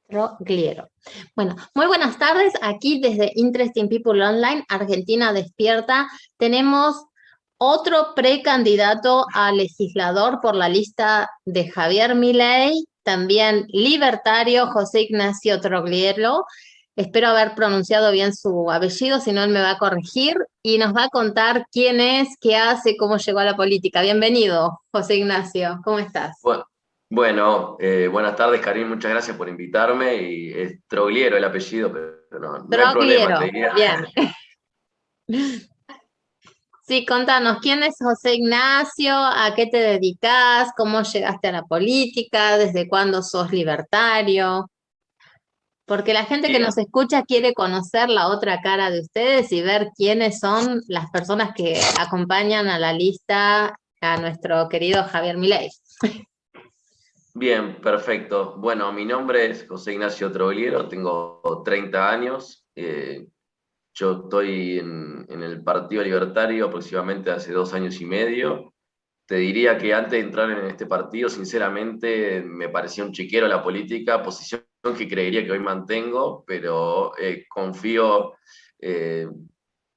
Trogliero. Bueno, muy buenas tardes. Aquí desde Interesting People Online, Argentina Despierta, tenemos otro precandidato a legislador por la lista de Javier Milei, también libertario, José Ignacio Trogliero. Espero haber pronunciado bien su apellido, si no él me va a corregir y nos va a contar quién es, qué hace, cómo llegó a la política. Bienvenido, José Ignacio. ¿Cómo estás? Bu- Bueno, buenas tardes, Karim, muchas gracias por invitarme. Y es Trogliero el apellido, pero no hay problema, te Trogliero. diría. Bien. Sí, contanos, ¿quién es José Ignacio? ¿A qué te dedicas? ¿Cómo llegaste a la política? ¿Desde cuándo sos libertario? Porque la gente que Bien, nos escucha quiere conocer la otra cara de ustedes y ver quiénes son las personas que acompañan a la lista a nuestro querido Javier Milei. bien, perfecto. Bueno, mi nombre es José Ignacio Trogliero, tengo 30 años. Yo estoy en el Partido Libertario aproximadamente hace 2 años y medio. Te diría que antes de entrar en este partido, sinceramente, me parecía un chiquero la política, posición que creería que hoy mantengo, pero confío eh,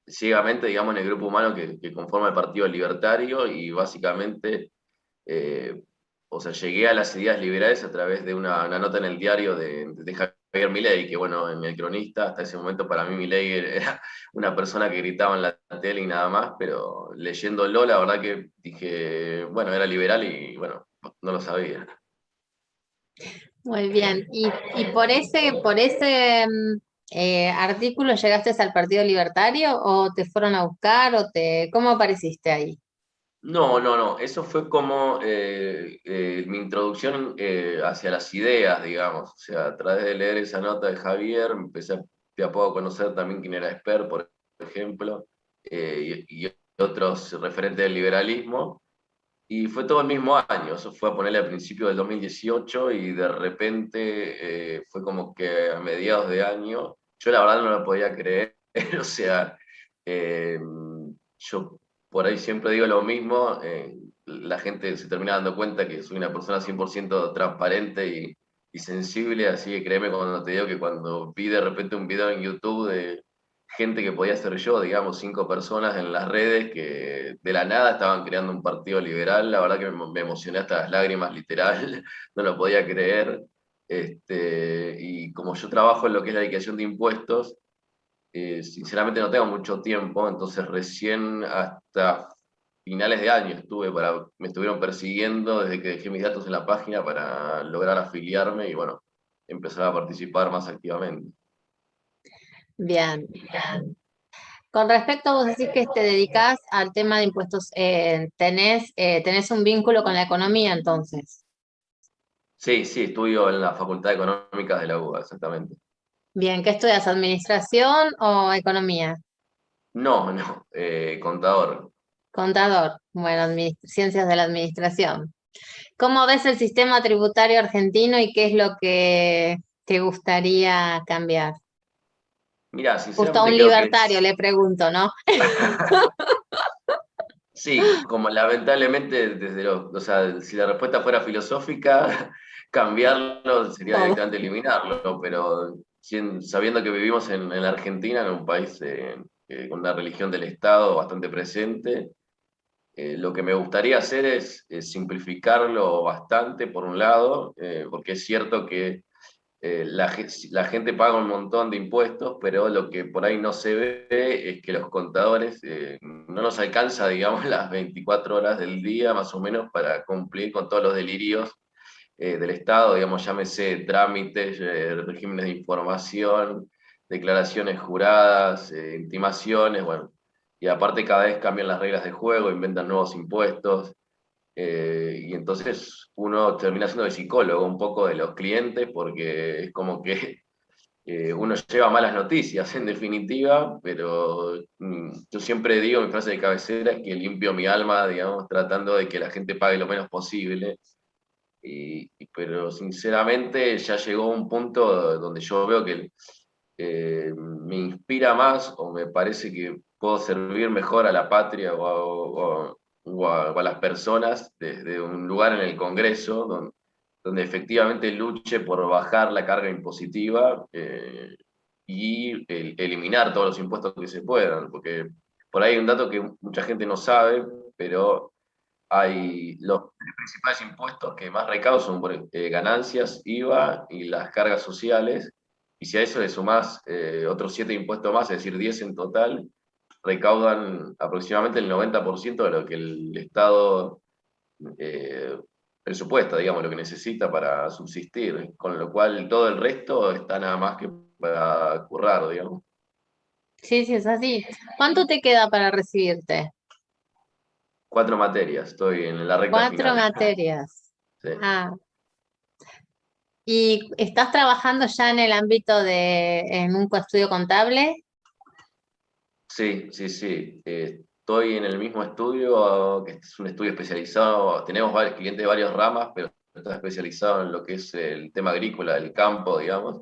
ciegamente, digamos, en el grupo humano que conforma el Partido Libertario y básicamente, eh, o sea, llegué a las ideas liberales a través de una nota en el diario de Javier Milei, que bueno, en el cronista, hasta ese momento para mí Milei era una persona que gritaba en la tele y nada más, pero leyéndolo, la verdad que dije, bueno, era liberal y bueno, no lo sabía. Muy bien. ¿Y por ese artículo llegaste al Partido Libertario o te fueron a buscar cómo apareciste ahí? No, no, no, eso fue como mi introducción hacia las ideas, digamos. O sea, a través de leer esa nota de Javier, empecé de a poco a conocer también quién era Esper, por ejemplo, y otros referentes del liberalismo. Y fue todo el mismo año, eso fue a ponerle al principio del 2018 y de repente fue como que a mediados de año, yo la verdad no lo podía creer, o sea, eh, yo por ahí siempre digo lo mismo, la gente se termina dando cuenta que soy una persona 100% transparente y sensible, así que créeme cuando te digo que cuando vi de repente un video en YouTube de gente que podía ser yo, digamos, 5 personas en las redes que de la nada estaban creando un partido liberal. La verdad que me emocioné hasta las lágrimas, literal, no lo podía creer. Y como yo trabajo en lo que es la liquidación de impuestos, sinceramente no tengo mucho tiempo, entonces recién hasta finales de año me estuvieron persiguiendo desde que dejé mis datos en la página para lograr afiliarme y bueno, empezar a participar más activamente. Bien. Con respecto a vos decís que te dedicás al tema de impuestos, tenés un vínculo con la economía entonces. Sí, sí, estudio en la Facultad de Económicas de la UBA, exactamente. Bien, ¿qué estudias? ¿Administración o economía? No, no, contador. Contador. Bueno, ciencias de la administración. ¿Cómo ves el sistema tributario argentino y qué es lo que te gustaría cambiar? Mira, Justo a un sinceramente creo que libertario es... le pregunto, ¿no? Sí, como lamentablemente o sea, si la respuesta fuera filosófica, cambiarlo sería Todo. directamente eliminarlo, pero sabiendo que vivimos en la Argentina, en un país con una religión del Estado bastante presente, lo que me gustaría hacer es simplificarlo bastante, por un lado, porque es cierto que la gente paga un montón de impuestos, pero lo que por ahí no se ve es que los contadores no nos alcanza, digamos, las 24 horas del día más o menos para cumplir con todos los delirios del Estado, digamos, llámese trámites, regímenes de información, declaraciones juradas, intimaciones, bueno, y aparte cada vez cambian las reglas de juego, inventan nuevos impuestos. Y entonces uno termina siendo el psicólogo un poco de los clientes porque es como que uno lleva malas noticias en definitiva, pero yo siempre digo, mi frase de cabecera es que limpio mi alma, digamos, tratando de que la gente pague lo menos posible. Pero sinceramente ya llegó un punto donde yo veo que me inspira más o me parece que puedo servir mejor a la patria o a las personas desde un lugar en el Congreso, donde efectivamente luche por bajar la carga impositiva y eliminar todos los impuestos que se puedan, porque por ahí hay un dato que mucha gente no sabe, pero hay los principales impuestos que más recaudan son ganancias, IVA y las cargas sociales, y si a eso le sumás otros 7 impuestos más, es decir, 10 en total, recaudan aproximadamente el 90% de lo que el Estado eh, presupuesta, digamos, lo que necesita para subsistir, con lo cual todo el resto está nada más que para currar, digamos. Sí, sí, es así. ¿Cuánto te queda para recibirte? 4 materias, estoy en la recta 4 final. materias. Sí, Ah, ¿y estás trabajando ya en el ámbito en un estudio contable? sí, sí. Sí. Estoy en el mismo estudio, que es un estudio especializado, tenemos varios clientes de varias ramas, pero está especializado en lo que es el tema agrícola, el campo, digamos,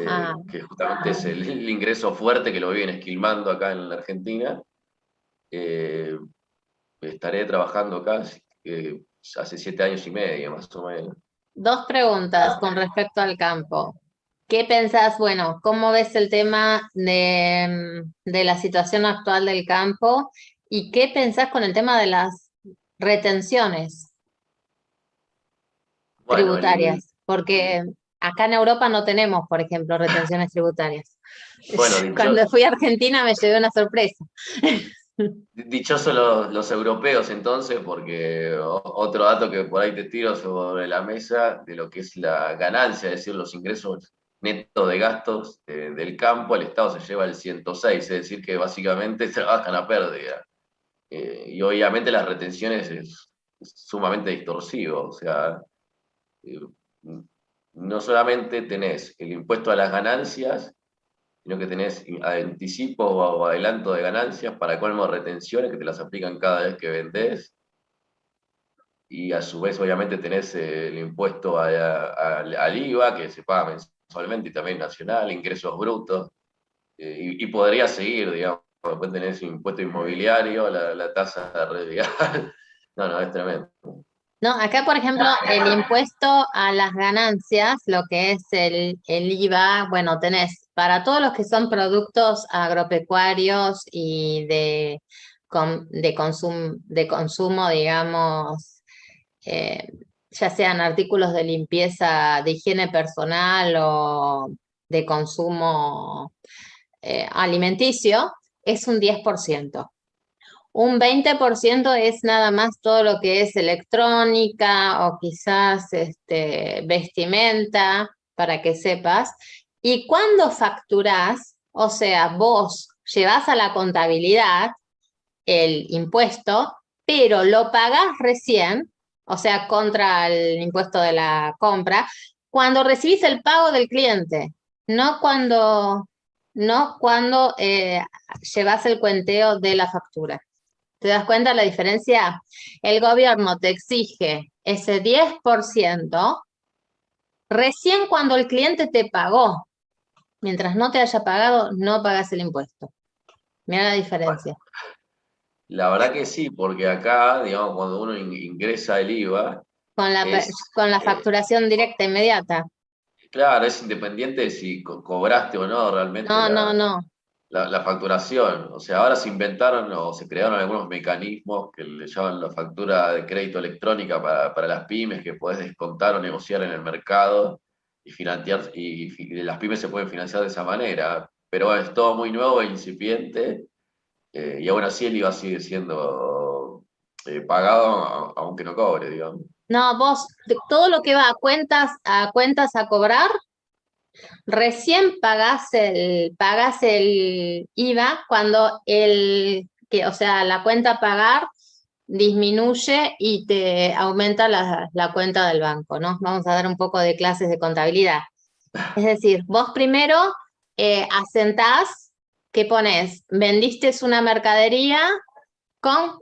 Ah, que justamente es el ingreso fuerte que lo viven esquilmando acá en la Argentina. Eh, Estaré trabajando acá hace 7 años y medio, más o menos. 2 preguntas con respecto al campo. ¿Qué pensás? Bueno, ¿cómo ves el tema de la situación actual del campo? ¿Y qué pensás con el tema de las retenciones Bueno, tributarias? Porque acá en Europa no tenemos, por ejemplo, retenciones tributarias. bueno, Cuando fui a Argentina me llevé una sorpresa. dichosos los europeos entonces, porque otro dato que por ahí te tiro sobre la mesa de lo que es la ganancia, es decir, los ingresos netos de gastos del campo, el Estado se lleva el 106, es decir, que básicamente trabajan a pérdida. Y obviamente las retenciones es sumamente distorsivo, o sea, eh, no solamente tenés el impuesto a las ganancias, sino que tenés anticipo o adelanto de ganancias para colmo de retenciones que te las aplican cada vez que vendés, y a su vez obviamente tenés el impuesto al IVA que se paga mensualmente y también nacional, ingresos brutos, y podría seguir, digamos, después tenés impuesto inmobiliario, la tasa de red vial. No, no, es tremendo. No, acá, por ejemplo, el impuesto a las ganancias, lo que es el IVA, bueno, tenés para todos los que son productos agropecuarios y de consumo, digamos, eh, ya sean artículos de limpieza, de higiene personal o de consumo alimenticio, es un 10%. Un 20% es nada más todo lo que es electrónica o quizás vestimenta, para que sepas. Y cuando facturás, o sea, vos llevas a la contabilidad el impuesto, pero lo pagás recién, o sea, contra el impuesto de la compra, cuando recibís el pago del cliente, no cuando, no cuando llevas el cuenteo de la factura. ¿Te das cuenta la diferencia? El gobierno te exige ese 10% recién cuando el cliente te pagó. Mientras no te haya pagado, no pagas el impuesto. Mira la diferencia. La verdad que sí, porque acá, digamos, cuando uno ingresa el IVA, Con es, con la eh, facturación directa inmediata. claro, es independiente de si cobraste o no realmente No, no, no. la facturación. O sea, ahora se inventaron o se crearon algunos mecanismos que le llaman la factura de crédito electrónica para las pymes, que podés descontar o negociar en el mercado y financiar, y las pymes se pueden financiar de esa manera. Pero es todo muy nuevo e incipiente, y aún así el IVA sigue siendo pagado aunque no cobre, digamos. No, vos, todo lo que va a cuentas a cobrar, recién pagás el IVA cuando o sea, la cuenta a pagar disminuye y te aumenta la cuenta del banco, ¿no? Vamos a dar un poco de clases de contabilidad. Es decir, vos primero asentás que pones, vendiste una mercadería con,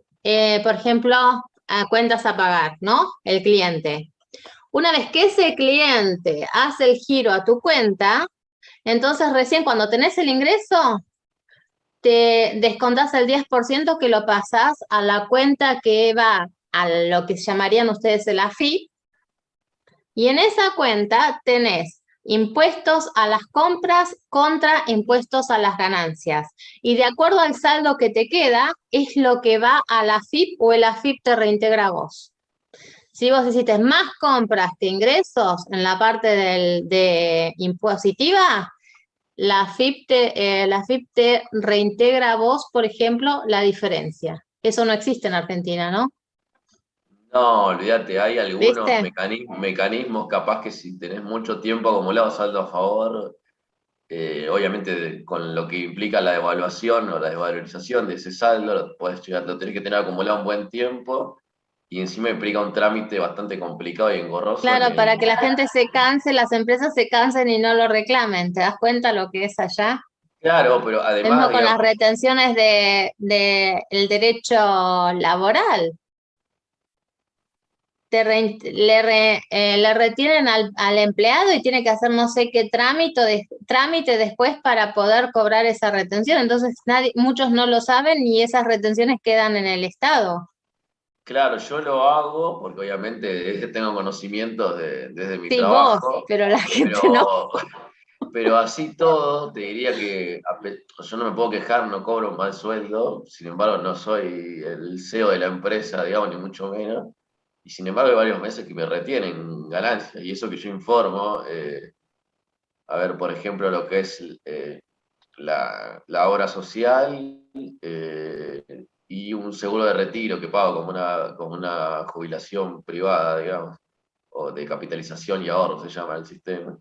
por ejemplo, a cuentas a pagar, ¿no? El cliente. Una vez que ese cliente hace el giro a tu cuenta, entonces recién cuando tenés el ingreso, te descontás el 10% que lo pasás a la cuenta que va a lo que llamarían ustedes el AFIP, Y en esa cuenta tenés impuestos a las compras contra impuestos a las ganancias. Y de acuerdo al saldo que te queda, es lo que va a la AFIP o el AFIP te reintegra a vos. Si vos hiciste más compras que ingresos en la parte de impositiva, la AFIP te reintegra a vos, por ejemplo, la diferencia. Eso no existe en Argentina, ¿no? No, olvídate, hay algunos ¿Viste? mecanismos capaz que si tenés mucho tiempo acumulado saldo a favor, obviamente con lo que implica la devaluación o la desvalorización de ese saldo, lo tenés que tener acumulado un buen tiempo y encima implica un trámite bastante complicado y engorroso en Claro, el... para que la gente se canse, las empresas se cansen y no lo reclamen. ¿Te das cuenta lo que es allá? Claro, pero Lo además, mismo con las digamos, retenciones de el derecho laboral. Le retienen al empleado y tiene que hacer no sé qué trámite después para poder cobrar esa retención. Entonces muchos no lo saben y esas retenciones quedan en el Estado. claro, yo lo hago porque obviamente tengo conocimientos desde mi Sí, vos, trabajo, pero la gente no. pero, pero así todo, te diría que yo no me puedo quejar, no cobro un mal sueldo, sin embargo no soy el CEO de la empresa, digamos, ni mucho menos, y sin embargo hay varios meses que me retienen ganancias, y eso que yo informo, a ver, por ejemplo, lo que es la obra social y un seguro de retiro que pago como una jubilación privada, digamos, o de capitalización y ahorro se llama el sistema.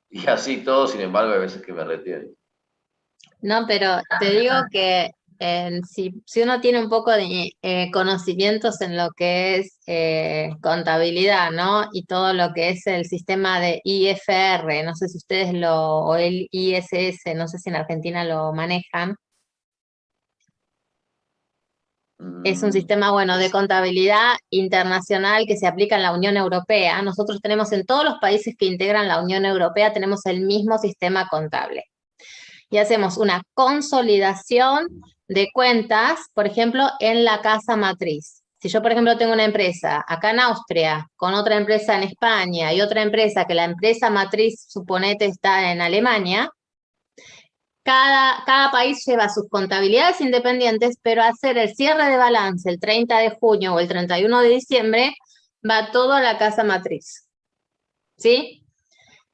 Y así todo, sin embargo, hay veces que me retienen. No, pero te digo que si uno tiene un poco de conocimientos en lo que es contabilidad, ¿no? Y todo lo que es el sistema de IFR, no sé si ustedes o el ISS, no sé si en Argentina lo manejan. Es un Mm, sistema, bueno, de contabilidad internacional que se aplica en la Unión Europea. Nosotros tenemos en todos los países que integran la Unión Europea, tenemos el mismo sistema contable. Y hacemos una consolidación de cuentas, por ejemplo, en la casa matriz. Si yo, por ejemplo, tengo una empresa acá en Austria, con otra empresa en España y otra empresa que la empresa matriz, suponete, está en Alemania, cada país lleva sus contabilidades independientes, pero hacer el cierre de balance el 30 de junio o el 31 de diciembre va todo a la casa matriz. ¿Sí?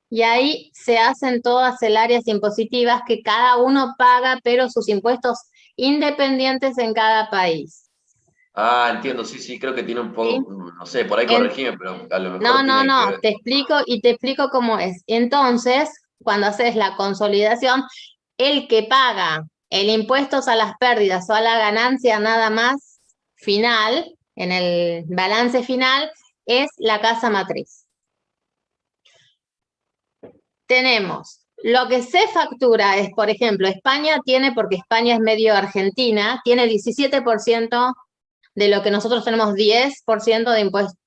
Y ahí se hacen todas el áreas impositivas que cada uno paga, pero sus impuestos independientes en cada país. ah, entiendo, sí, sí, creo que tiene un ¿Sí? poco, no sé, por ahí En- corregime, pero a lo no, mejor no, tiene que no, ver. te explico y te explico cómo es. Entonces, cuando haces la consolidación, el que paga el impuesto a las pérdidas o a la ganancia nada más final, en el balance final, es la casa matriz. Tenemos lo que se factura es, por ejemplo, España tiene, porque España es medio Argentina, tiene 17% de lo que nosotros tenemos 10%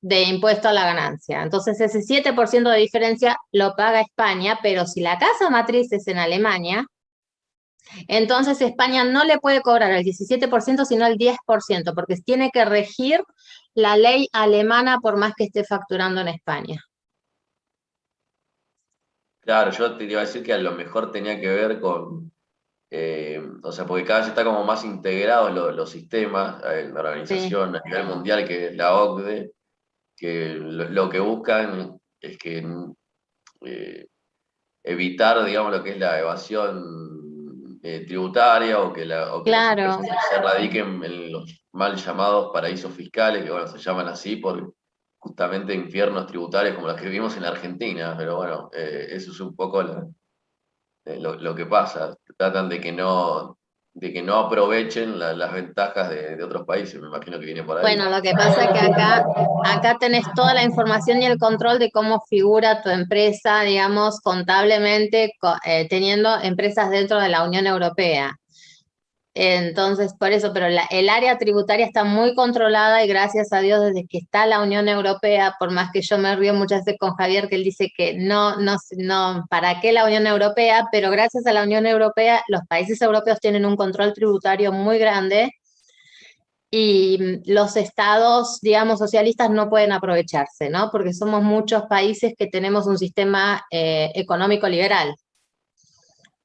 de impuesto a la ganancia. Entonces ese 7% de diferencia lo paga España, pero si la casa matriz es en Alemania, entonces España no le puede cobrar el 17%, sino el 10%, porque tiene que regir la ley alemana por más que esté facturando en España. Claro, yo te iba a decir que a lo mejor tenía que ver con, o sea, porque cada vez está como más integrados los sistemas, la Sí, organización a nivel mundial que es la OCDE, que lo que buscan es que evitar, digamos, lo que es la evasión tributaria o que las claro. empresas se radiquen en los mal llamados paraísos fiscales, que bueno, se llaman así por justamente infiernos tributarios como los que vivimos en Argentina, pero bueno, eso es un poco lo que pasa. Tratan de que no aprovechen las ventajas de otros países, me imagino que viene por ahí. Bueno, lo que pasa es que acá tenés toda la información y el control de cómo figura tu empresa, digamos, contablemente, teniendo empresas dentro de la Unión Europea. Entonces, por eso, pero el área tributaria está muy controlada y gracias a Dios desde que está la Unión Europea, por más que yo me río muchas veces con Javier, que él dice que no, ¿para qué la Unión Europea? Pero gracias a la Unión Europea, los países europeos tienen un control tributario muy grande y los estados, digamos, socialistas no pueden aprovecharse, ¿no? Porque somos muchos países que tenemos un sistema económico liberal,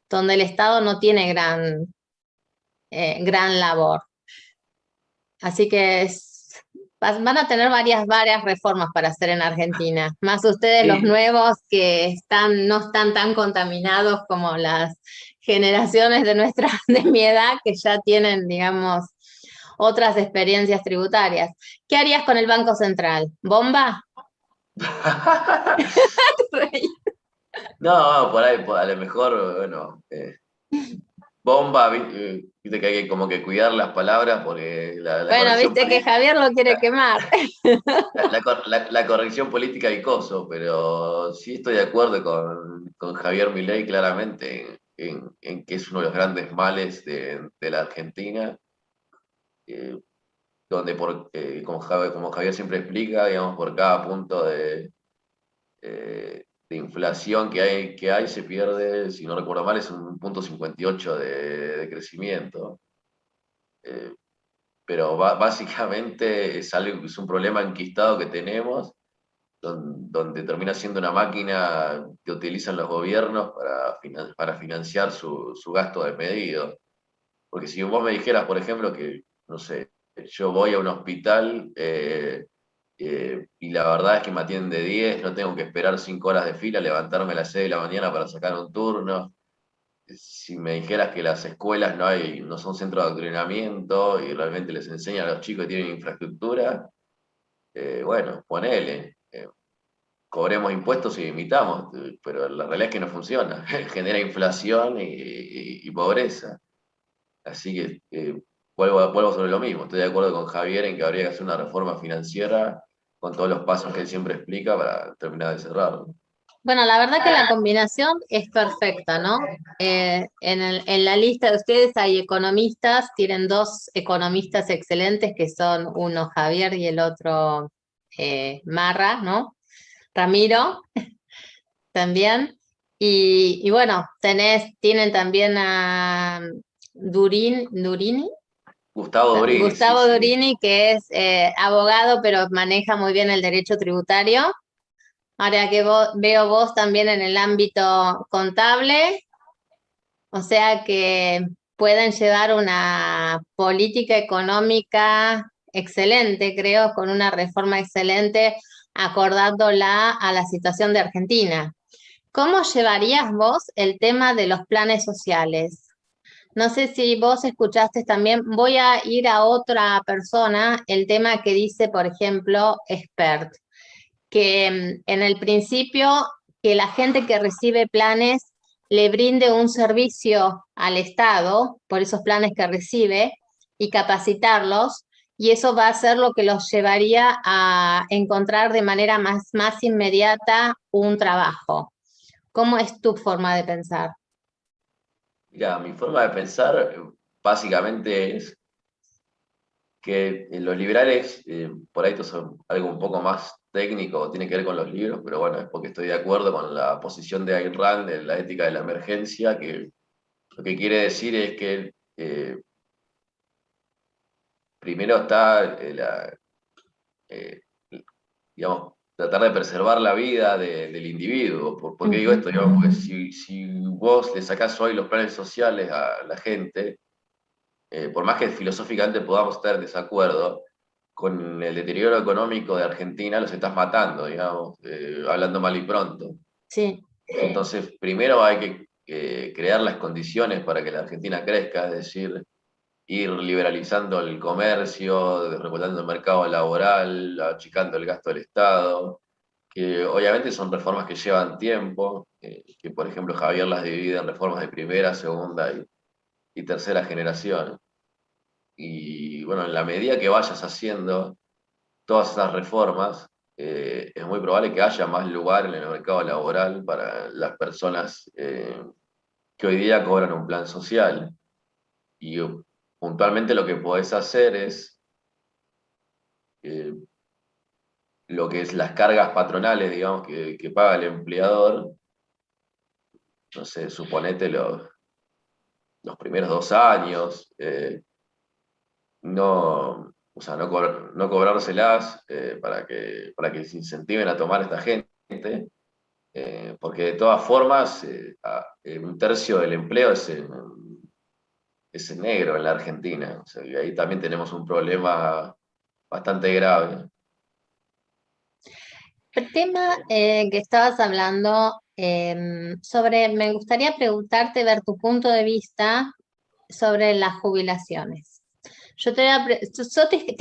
donde el Estado no tiene gran labor. Así que van a tener varias reformas para hacer en Argentina. Más ustedes los Sí, nuevos que no están tan contaminados como las generaciones de mi edad, que ya tienen, digamos, otras experiencias tributarias. ¿Qué harías con el Banco Central? ¿Bomba? no, por ahí, a lo mejor, bueno, bomba, viste que hay que como que cuidar las palabras porque la Bueno, corrección viste que política, Javier lo quiere quemar. la corrección política y coso, pero sí estoy de acuerdo con Javier Milei claramente en que es uno de los grandes males de la Argentina, eh, donde como Javier siempre explica, digamos, por cada punto de inflación que hay se pierde, si no recuerdo mal, es un punto 58 de crecimiento. Eh, pero básicamente es un problema enquistado que tenemos, donde termina siendo una máquina que utilizan los gobiernos para financiar su gasto desmedido. Porque si vos me dijeras, por ejemplo, que, no sé, yo voy a un hospital y la verdad es que me atienden de 10, no tengo que esperar 5 horas de fila, levantarme a las 6 de la mañana para sacar un turno. Si me dijeras que las escuelas no son centros de adoctrinamiento y realmente les enseñan a los chicos que tienen infraestructura, bueno, ponele, cobremos impuestos y imitamos, pero la realidad es que no funciona, genera inflación y pobreza. Así que vuelvo sobre lo mismo, estoy de acuerdo con Javier en que habría que hacer una reforma financiera con todos los pasos que él siempre explica para terminar de cerrarlo. Bueno, la verdad que la combinación es perfecta, ¿no? En la lista de ustedes hay economistas, tienen dos economistas excelentes que son uno Javier y el otro Marra, ¿no? Ramiro también. Y bueno, tienen también a Durini, Gustavo Dobrini, sí, Gustavo sí. Durini, que es abogado, pero maneja muy bien el derecho tributario. Ahora que veo vos también en el ámbito contable, o sea que pueden llevar una política económica excelente, creo, con una reforma excelente, acordándola a la situación de Argentina. ¿Cómo llevarías vos el tema de los planes sociales? No sé si vos escuchaste también, voy a ir a otra persona, el tema que dice, por ejemplo, expert, que en el principio que la gente que recibe planes le brinde un servicio al Estado por esos planes que recibe y capacitarlos, y eso va a ser lo que los llevaría a encontrar de manera más inmediata un trabajo. ¿Cómo es tu forma de pensar? Mira, mi forma de pensar básicamente es que los liberales, por ahí esto es algo un poco más técnico, tiene que ver con los libros, pero bueno, es porque estoy de acuerdo con la posición de Ayn Rand de la ética de la emergencia, que lo que quiere decir es que primero está eh, digamos, tratar de preservar la vida del individuo. ¿Por qué digo Ujú. esto? Digamos, porque si vos le sacás hoy los planes sociales a la gente, por más que filosóficamente podamos estar en desacuerdo, con el deterioro económico de Argentina los estás matando, digamos, hablando mal y pronto. Sí, Entonces, primero hay que crear las condiciones para que la Argentina crezca, es decir, ir liberalizando el comercio, regulando el mercado laboral, achicando el gasto del Estado, que obviamente son reformas que llevan tiempo, que por ejemplo Javier las divide en reformas de primera, segunda y tercera generación. Y bueno, en la medida que vayas haciendo todas esas reformas, es muy probable que haya más lugar en el mercado laboral para las personas que hoy día cobran un plan social. Y puntualmente lo que podés hacer es eh, lo que es las cargas patronales, digamos, que paga el empleador, no sé, suponete los primeros 2 años, no, o sea, no cobrárselas para que se incentiven a tomar esta gente, porque de todas formas un tercio del empleo es en negro en la Argentina. O sea, y ahí también tenemos un problema bastante grave. El tema que estabas hablando sobre, me gustaría preguntarte, ver tu punto de vista sobre las jubilaciones. Yo te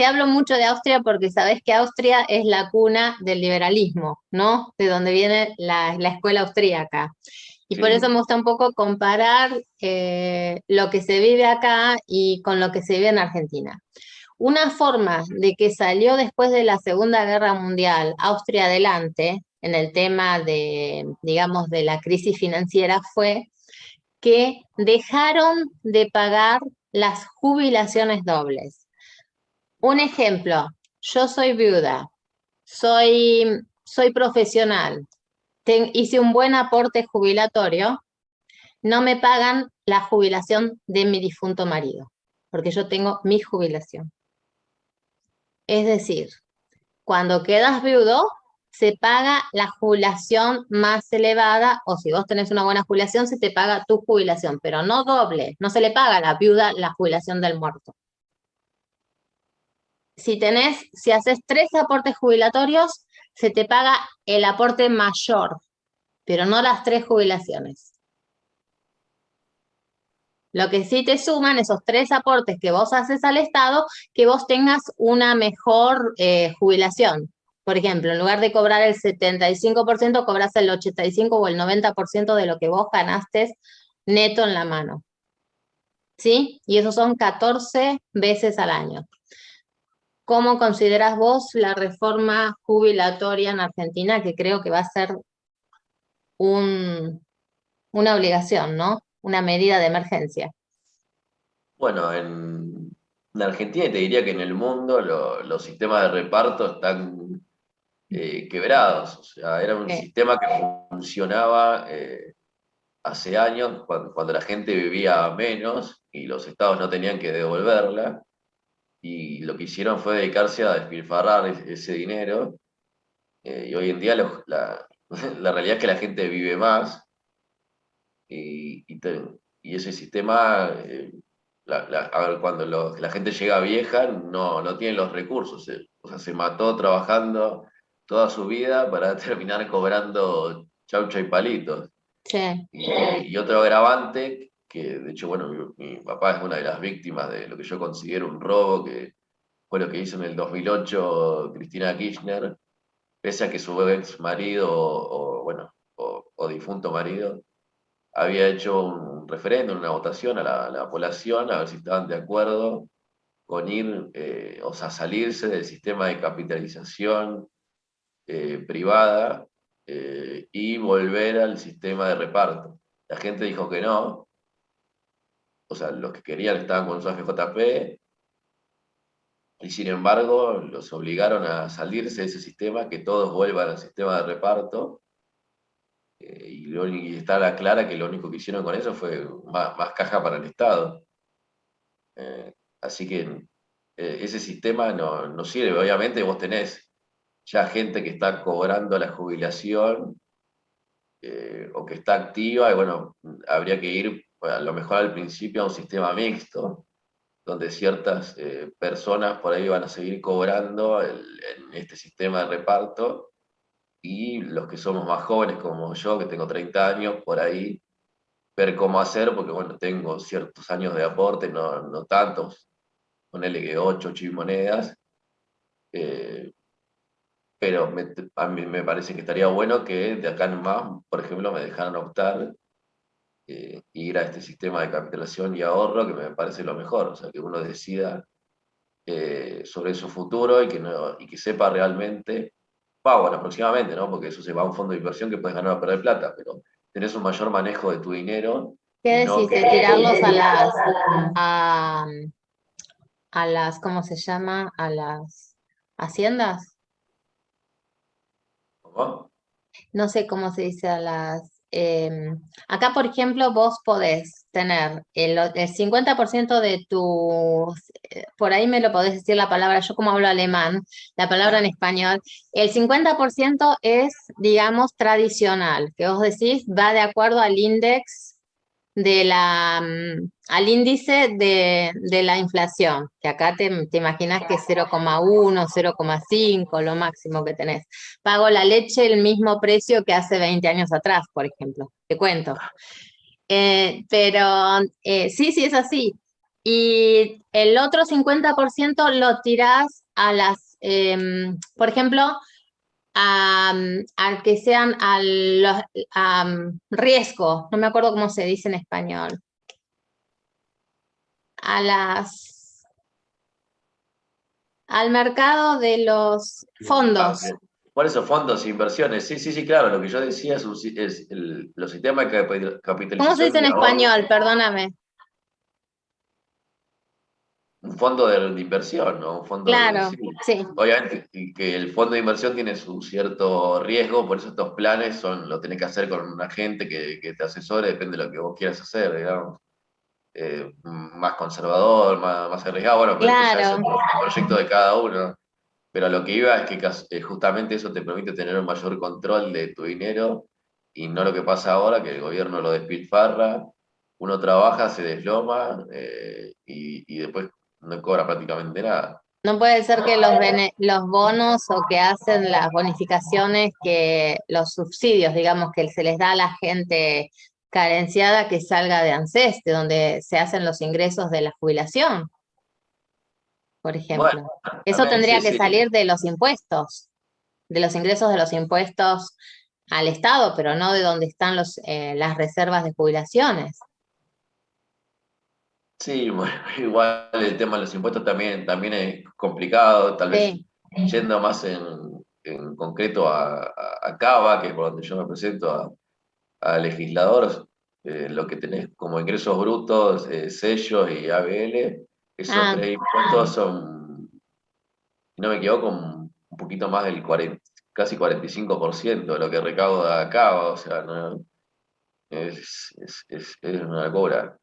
hablo mucho de Austria porque sabes que Austria es la cuna del liberalismo, ¿no? De donde viene la escuela austríaca. Y por eso Sí. me gusta un poco comparar lo que se vive acá y con lo que se vive en Argentina. Una forma de que salió después de la Segunda Guerra Mundial Austria adelante en el tema de, digamos, de la crisis financiera fue que dejaron de pagar las jubilaciones dobles. Un ejemplo, yo soy viuda, soy profesional, hice un buen aporte jubilatorio, no me pagan la jubilación de mi difunto marido, porque yo tengo mi jubilación. Es decir, cuando quedas viudo, se paga la jubilación más elevada, o si vos tenés una buena jubilación, se te paga tu jubilación, pero no doble, no se le paga a la viuda la jubilación del muerto. Si haces 3 aportes jubilatorios, se te paga el aporte mayor, pero no las 3 jubilaciones. Lo que sí te suman esos 3 aportes que vos haces al Estado, que vos tengas una mejor jubilación. Por ejemplo, en lugar de cobrar el 75%, cobras el 85 o el 90% de lo que vos ganaste neto en la mano. ¿Sí? Y esos son 14 veces al año. ¿Cómo consideras vos la reforma jubilatoria en Argentina? Que creo que va a ser una obligación, ¿no? Una medida de emergencia. Bueno, en Argentina y te diría que en el mundo los sistemas de reparto están quebrados. O sea, era un Sí, sistema que funcionaba hace años, cuando la gente vivía menos y los estados no tenían que devolverla, y lo que hicieron fue dedicarse a despilfarrar ese dinero, y hoy en día la realidad es que la gente vive más, y ese sistema, a ver, cuando la gente llega vieja, no tiene los recursos, o sea, se mató trabajando toda su vida para terminar cobrando chaucha y palitos. sí. Y otro agravante, que de hecho, bueno, mi papá es una de las víctimas de lo que yo considero un robo, que fue lo que hizo en el 2008 Cristina Kirchner, pese a que su ex marido, bueno, o difunto marido, había hecho un referéndum, una votación a la población, a ver si estaban de acuerdo con ir, o sea, salirse del sistema de capitalización privada, y volver al sistema de reparto. La gente dijo que no, o sea, los que querían estaban con su AFJP, y sin embargo los obligaron a salirse de ese sistema, que todos vuelvan al sistema de reparto, y está la clara que lo único que hicieron con eso fue más caja para el Estado. Así que ese sistema no sirve. Obviamente vos tenés ya gente que está cobrando la jubilación, o que está activa, y bueno, habría que ir bueno, a lo mejor al principio a un sistema mixto, donde ciertas personas por ahí van a seguir cobrando en este sistema de reparto, y los que somos más jóvenes como yo, que tengo 30 años, por ahí ver cómo hacer, porque bueno, tengo ciertos años de aporte, no tantos, ponele que 8 monedas, eh, pero a mí me parece que estaría bueno que de acá en más, por ejemplo, me dejaran optar, ir a este sistema de capitalización y ahorro, que me parece lo mejor, o sea, que uno decida sobre su futuro, y que, no, y que sepa realmente, bueno, aproximadamente, ¿no? Porque eso se va a un fondo de inversión que puedes ganar o perder plata, pero tenés un mayor manejo de tu dinero y ¿Qué no decís que... de tirarlos a, a las, ¿cómo se llama? A las haciendas? ¿Cómo? No sé cómo se dice a las acá, por ejemplo, vos podés tener el 50% de tus, por ahí me lo podés decir la palabra, yo como hablo alemán, la palabra en español, el 50% es, digamos, tradicional, que vos decís va de acuerdo al índice al índice de la inflación, que acá te imaginas que es 0,1, 0,5, lo máximo que tenés. Pago la leche el mismo precio que hace 20 años atrás, por ejemplo, te cuento. Pero sí, sí es así. Y el otro 50% lo tirás a por ejemplo, al que sean riesgo, no me acuerdo cómo se dice en español, a las, al mercado de los Ah, fondos. por eso, fondos, inversiones, sí, sí, sí, claro, lo que yo decía los sistemas de ¿Cómo se dice capitalización en de ahorro, español? Perdóname. un fondo de inversión, ¿no? Un fondo de, Claro, sí. sí. Obviamente que el fondo de inversión tiene su cierto riesgo, por eso estos planes lo tenés que hacer con un agente que te asesore, depende de lo que vos quieras hacer, digamos. Más conservador, más arriesgado, bueno, pero eso ya es Claro. el proyecto de cada uno. Pero lo que iba es que justamente eso te permite tener un mayor control de tu dinero y no lo que pasa ahora, que el gobierno lo despilfarra, uno trabaja, se desloma y después no cobra prácticamente nada. No puede ser que los bonos o que hacen las bonificaciones, que los subsidios, digamos, que se les da a la gente carenciada que salga de ANSES, de donde se hacen los ingresos de la jubilación, por Bueno, ejemplo. Eso también sí, tendría que sí. salir de los impuestos, de los ingresos de los impuestos al Estado, pero no de donde están las reservas de jubilaciones. Sí, bueno, igual el tema de los impuestos también es complicado, tal vez Sí. yendo más en concreto a Cava, que es por donde yo me presento a legislador, lo que tenés como ingresos brutos, sellos y ABL, esos Ah, tres impuestos son, si no me equivoco, un poquito más del 40, casi 45% de lo que recauda Cava, o sea, no, es una locura.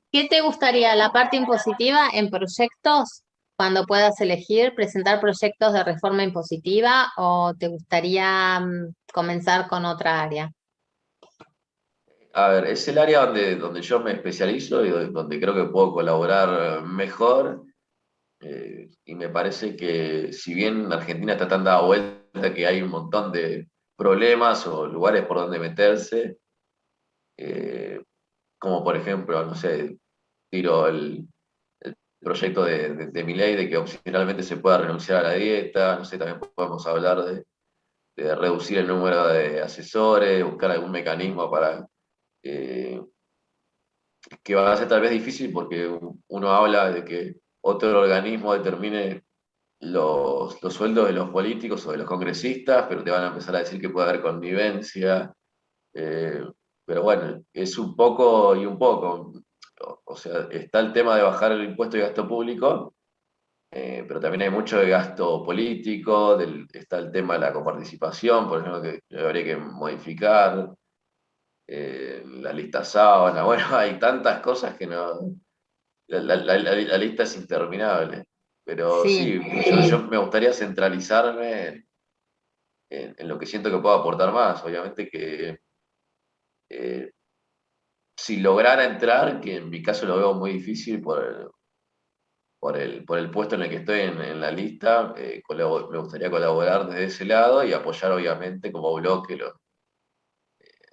¿qué te gustaría, la parte impositiva en proyectos, cuando puedas elegir presentar proyectos de reforma impositiva o te gustaría comenzar con otra área? A ver, es el área donde yo me especializo y donde creo que puedo colaborar mejor. Y me parece que si bien Argentina está tan dada vuelta que hay un montón de problemas o lugares por donde meterse, eh, como por ejemplo, no sé, tiro el proyecto de mi ley de que opcionalmente se pueda renunciar a la dieta, no sé, también podemos hablar de reducir el número de asesores, buscar algún mecanismo para eh, que va a ser tal vez difícil porque uno habla de que otro organismo determine los sueldos de los políticos o de los congresistas, pero te van a empezar a decir que puede haber connivencia. eh, pero bueno, es un poco y un poco. O sea, está el tema de bajar el impuesto de gasto público, pero también hay mucho de gasto político, está el tema de la coparticipación, por ejemplo, que habría que modificar, la lista sábana, bueno, hay tantas cosas que no, la lista es interminable. Pero Sí, sí, yo me gustaría centralizarme en lo que siento que puedo aportar más. Obviamente que eh, si lograra entrar, que en mi caso lo veo muy difícil por el puesto en el que estoy en la lista, me gustaría colaborar desde ese lado y apoyar obviamente como bloque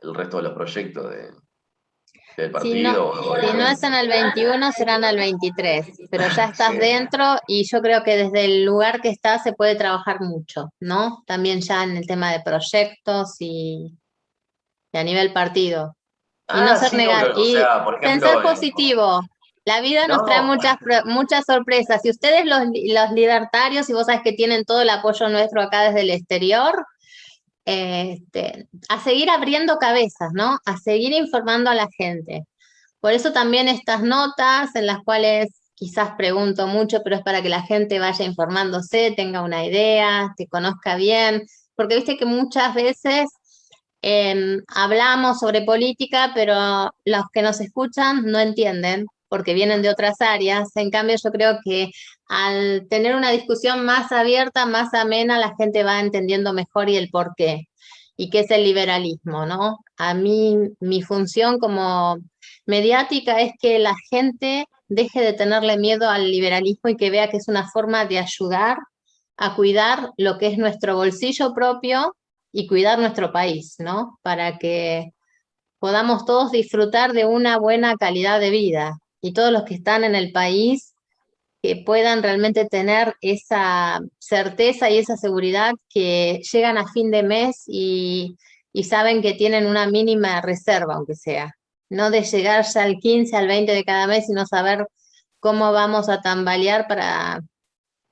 el resto de los proyectos del si no, partido o de si no es gente. en el 21, será en el 23, pero ya estás Sí. dentro y yo creo que desde el lugar que estás se puede trabajar mucho, ¿no? También ya en el tema de proyectos y a nivel partido. Y no Ah, ser sí, obvio. O y sea, por pensar ejemplo, positivo. La vida nos trae no, muchas sorpresas. Y ustedes los libertarios, y vos sabes que tienen todo el apoyo nuestro acá desde el exterior, a seguir abriendo cabezas, ¿no? A seguir informando a la gente. Por eso también estas notas en las cuales quizás pregunto mucho, pero es para que la gente vaya informándose, tenga una idea, te conozca bien, porque viste que muchas veces Hablamos sobre política, pero los que nos escuchan no entienden porque vienen de otras áreas. En cambio, yo creo que al tener una discusión más abierta, más amena, la gente va entendiendo mejor y el por qué. Y qué es el liberalismo, ¿no? A mí, mi función como mediática es que la gente deje de tenerle miedo al liberalismo y que vea que es una forma de ayudar a cuidar lo que es nuestro bolsillo propio y cuidar nuestro país, ¿no? Para que podamos todos disfrutar de una buena calidad de vida y todos los que están en el país que puedan realmente tener esa certeza y esa seguridad que llegan a fin de mes y saben que tienen una mínima reserva, aunque sea. No de llegar ya al 15, al 20 de cada mes, sino saber cómo vamos a tambalear para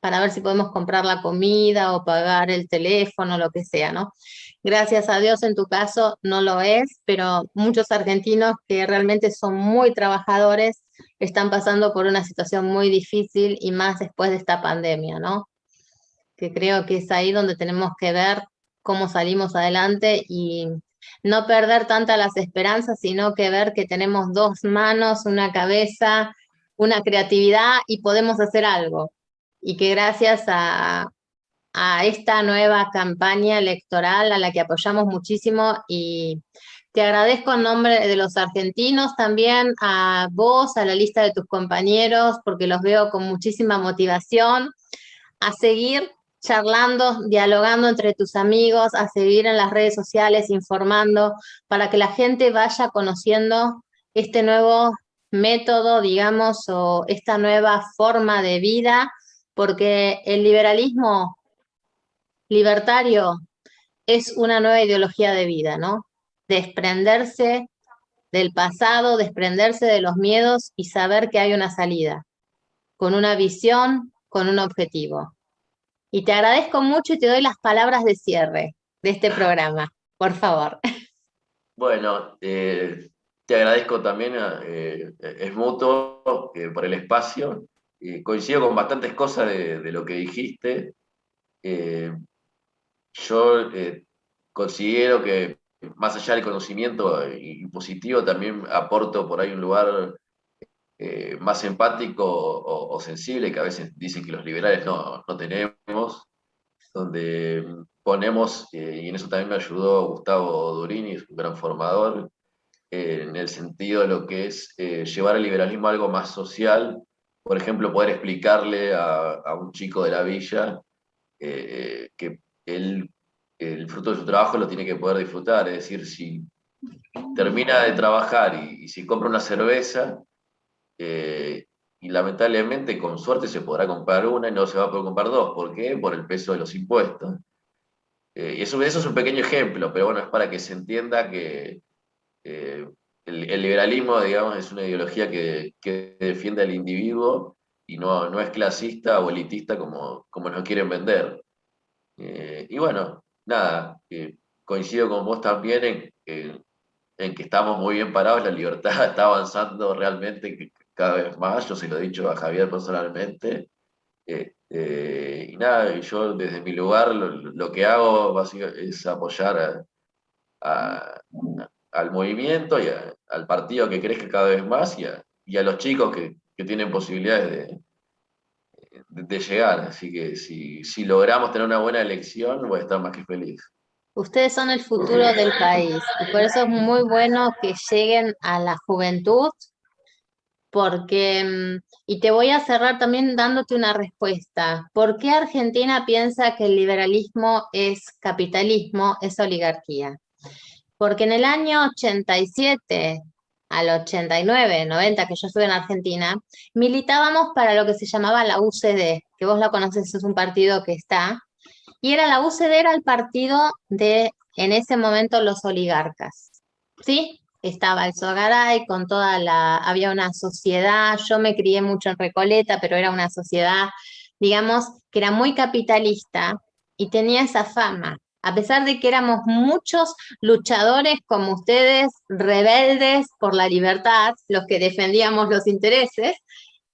ver si podemos comprar la comida o pagar el teléfono, lo que sea, ¿no? Gracias a Dios en tu caso no lo es, pero muchos argentinos que realmente son muy trabajadores están pasando por una situación muy difícil y más después de esta pandemia, ¿no? Que creo que es ahí donde tenemos que ver cómo salimos adelante y no perder tanta las esperanzas, sino que ver que tenemos dos manos, una cabeza, una creatividad y podemos hacer algo. Y que gracias a esta nueva campaña electoral a la que apoyamos muchísimo y te agradezco en nombre de los argentinos también a vos, a la lista de tus compañeros, porque los veo con muchísima motivación a seguir charlando, dialogando entre tus amigos, a seguir en las redes sociales informando para que la gente vaya conociendo este nuevo método, digamos, o esta nueva forma de vida, porque el liberalismo libertario es una nueva ideología de vida, ¿no? Desprenderse del pasado, desprenderse de los miedos y saber que hay una salida, con una visión, con un objetivo. Y te agradezco mucho y te doy las palabras de cierre de este programa, por favor. Bueno, te agradezco también, es mutuo, por el espacio. Coincido con bastantes cosas de lo que dijiste. Eh, yo considero que más allá del conocimiento impositivo, también aporto por ahí un lugar más empático o sensible, que a veces dicen que los liberales no tenemos, donde ponemos, y en eso también me ayudó Gustavo Durini, es un gran formador, en el sentido de lo que es llevar el liberalismo a algo más social, por ejemplo, poder explicarle a un chico de la villa que él, el fruto de su trabajo lo tiene que poder disfrutar, es decir, si termina de trabajar y si compra una cerveza, y lamentablemente con suerte se podrá comprar una y no se va a poder comprar dos. ¿Por qué? Por el peso de los impuestos. Y eso es un pequeño ejemplo, pero bueno, es para que se entienda que eh, el liberalismo, digamos, es una ideología que defiende al individuo y no es clasista o elitista como nos quieren vender. Y bueno, nada, coincido con vos también en que estamos muy bien parados, la libertad está avanzando realmente cada vez más, yo se lo he dicho a Javier personalmente, y nada, yo desde mi lugar lo que hago básicamente es apoyar a- al movimiento y al partido que crezca cada vez más y a los chicos que tienen posibilidades de llegar, así que si logramos tener una buena elección, voy a estar más que feliz. Ustedes son el futuro del país y por eso es muy bueno que lleguen a la juventud porque, y te voy a cerrar también dándote una respuesta. ¿Por qué Argentina piensa que el liberalismo es capitalismo, es oligarquía? Porque en el año 87 al 89, 90, que yo estuve en Argentina, militábamos para lo que se llamaba la UCD, que vos la conoces, es un partido que está, y era la UCD, era el partido de, en ese momento, los oligarcas. ¿Sí? Estaba el Sogaray con toda había una sociedad, yo me crié mucho en Recoleta, pero era una sociedad, digamos, que era muy capitalista y tenía esa fama. A pesar de que éramos muchos luchadores como ustedes, rebeldes por la libertad, los que defendíamos los intereses,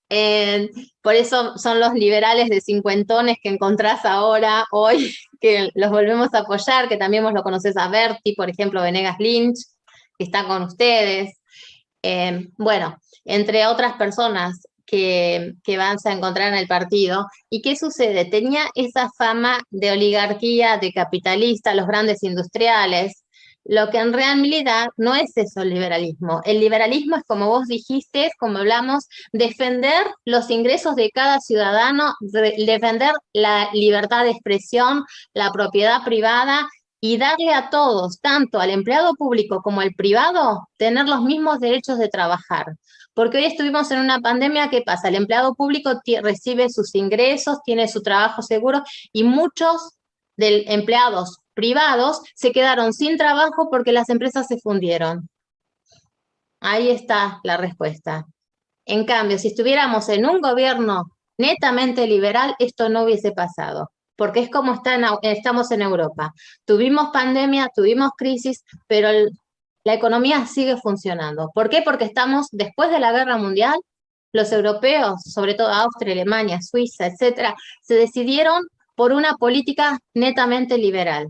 Por eso son los liberales de cincuentones que encontrás ahora, hoy, que los volvemos a apoyar, que también vos lo conocés a Berti, por ejemplo, Venegas Lynch, que está con ustedes. Bueno, entre otras personas que vas a encontrar en el partido. ¿Y qué sucede? Tenía esa fama de oligarquía, de capitalista, los grandes industriales, lo que en realidad no es eso el liberalismo. El liberalismo es, como vos dijiste, es como hablamos, defender los ingresos de cada ciudadano, defender la libertad de expresión, la propiedad privada y darle a todos, tanto al empleado público como al privado, tener los mismos derechos de trabajar. Porque hoy estuvimos en una pandemia, ¿qué pasa? El empleado público recibe sus ingresos, tiene su trabajo seguro y muchos de empleados privados se quedaron sin trabajo porque las empresas se fundieron. Ahí está la respuesta. En cambio, si estuviéramos en un gobierno netamente liberal, esto no hubiese pasado, porque es como estamos en Europa. Tuvimos pandemia, tuvimos crisis, pero la economía sigue funcionando. ¿Por qué? Porque estamos, después de la guerra mundial, los europeos, sobre todo Austria, Alemania, Suiza, etcétera, se decidieron por una política netamente liberal,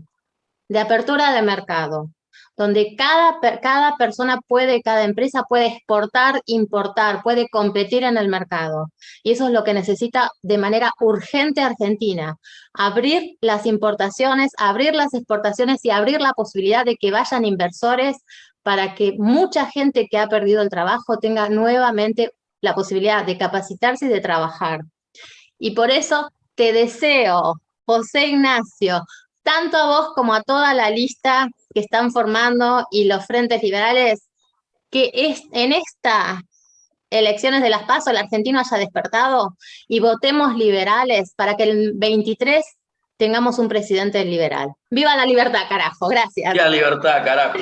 de apertura de mercado, donde cada persona puede, cada empresa puede exportar, importar, puede competir en el mercado. Y eso es lo que necesita de manera urgente Argentina, abrir las importaciones, abrir las exportaciones y abrir la posibilidad de que vayan inversores para que mucha gente que ha perdido el trabajo tenga nuevamente la posibilidad de capacitarse y de trabajar. Y por eso te deseo, José Ignacio, tanto a vos como a toda la lista que están formando y los frentes liberales, que en estas elecciones de las PASO el argentino haya despertado y votemos liberales para que el 23 tengamos un presidente liberal. ¡Viva la libertad, carajo! Gracias. ¡Viva la libertad, carajo!